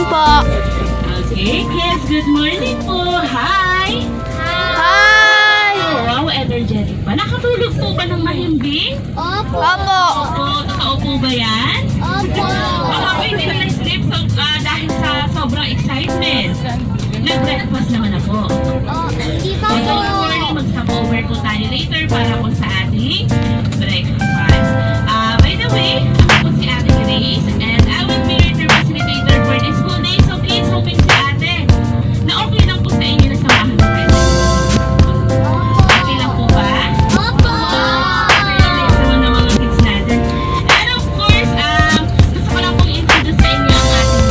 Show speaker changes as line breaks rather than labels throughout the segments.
po.
Okay, kids, good morning po. Hi!
Hi!
Oh, wow, energetic pa. Nakatulog po ba ng mahimbing?
Opo.
Oo, totoo po ba yan?
Opo.
Baka po hindi na nag-sleep dahil sa sobrang excitement. Nag-breakfast naman ako.
Hindi pa
So,
po.
don't worry, mag-stopover po tayo later para po sa ating breakfast. By the way, ako po si Ate Grace and I will be your facilitator for this school day. So please, hoping si Ate na okay lang po sa inyo na samahan ko kayo. Okay lang po ba?
Opo.
Nice naman ng mga kids natin. And of course, gusto ko lang pong introduce sa inyo ang ating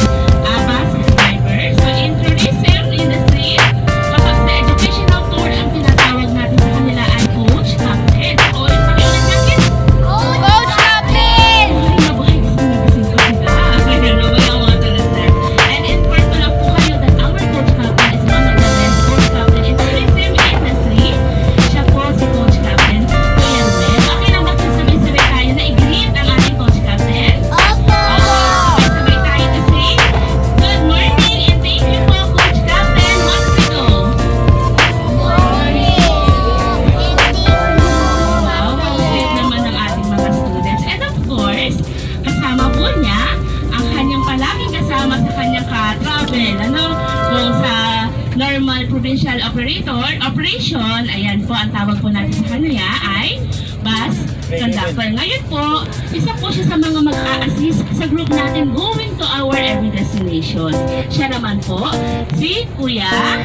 bus driver. So in tourism industry, kapag sa educational tour ang tinatawag natin sa kanila ay coach, captain. O yung pakiulit ng kids.
Coach Captain!
Buhay na buhay kasi nagising ko sila. Kaya naman ang mga talaster. And inform ko lang po kayo that our coach captain is one of the best coach captain in tourism industry. Siya po si coach captain, Kuya Ruel. Okay lang ba kung sabay-sabay tayo na i-greet ang ating coach captain?
Opo.
Sabay-sabay tayo to say, good morning and thank you po, coach captain. Once we go. Wow, mag-greet naman ng ating mga students. And of course, kasama po niya ang kanyang palaging kasama sa kanyang ka-travel. Kung sa normal provincial operation, ayan po ang tawag po natin sa kanya ay bus conductor. Ngayon po, isa po siya sa mga mag-a-assist sa group natin going to our every destinations. Siya naman po, si Kuya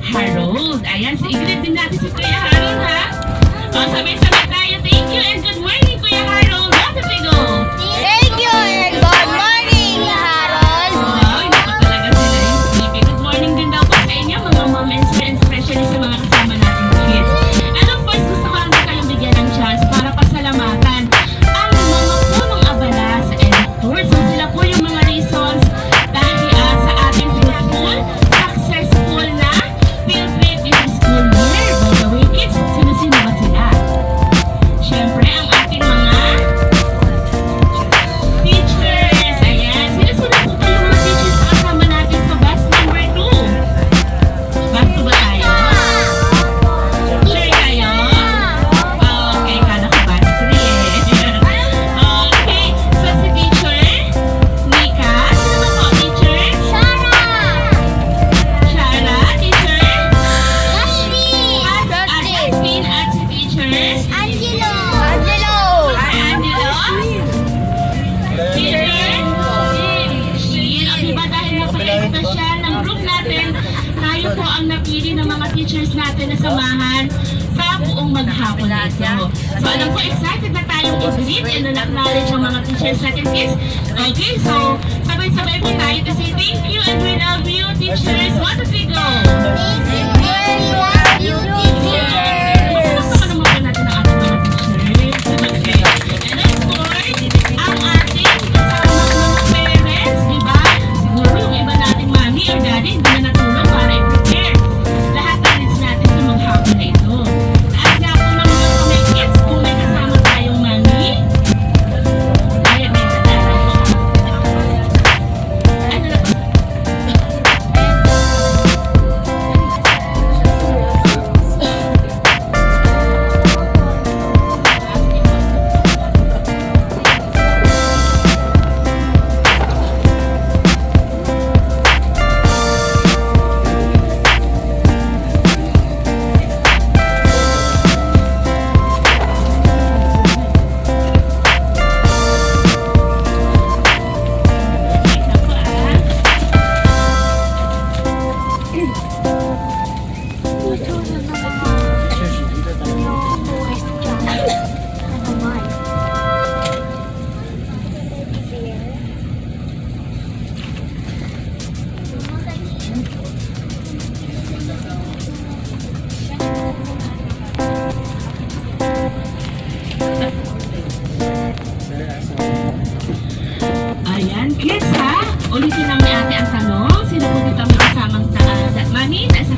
Harold. Ayan, so i-greet din natin si Kuya Harold, ha? O, sabay-sabay tayo. Thank you and good morning, Kuya Harold. How we go?
Thank you and good morning, Harold.
Wow, hindi ko talaga sila yung sleepy. Good morning din daw po sa inyo, mga mom and especially sa mga kasama natin kids. And of course, gusto ko lang din kayong bigyan ng chance para pasalamatan ang mga punong abala sa EDUC Tour. So sila po yung mga reasons dahil sa ating fruitful, successful na field trip in the school year. By the way, kids, sino-sino ba sila? Siyempre, ang ating mga teachers. Ayan. Sino-sino po ba yung mga teachers na kasama natin sa bus number 2? Bus 2 ba tayo? Sure kayo? Okay, kala ko bus 3 eh. Okay. So, si teacher Nika. Sino ba po, teacher? Shara, teacher? Justin at si teacher?
Angelo.
Angelo? Teacher? Sheen. O diba dahil napaka-special ng group natin, tayo po ang napili ng mga teachers natin na samahan sa buong maghapon na ito. So alam ko, excited na tayong i-greet and na-acknowledge ang mga teachers natin, kids. Okay, so sabay-sabay po tayo to say thank you and we love you, teachers. What if we go?
Thank you very much, you teachers.
Gusto naman po natin ang ating mga teachers. Okay. And of course, ang ating kasama mga parents, di ba? Siguro yung iba nating mami or daddy hindi na natulog para i-prepare lahat ng needs natin sa maghapon na ito. Taas nga po ng mga kamay kids kung may kasama tayong mami. Ay, may dadala po. Ano na po? Ayan, kids ha? Ulitin lang ni ate ang tanong. Sino po dito may kasamang mami? Nasa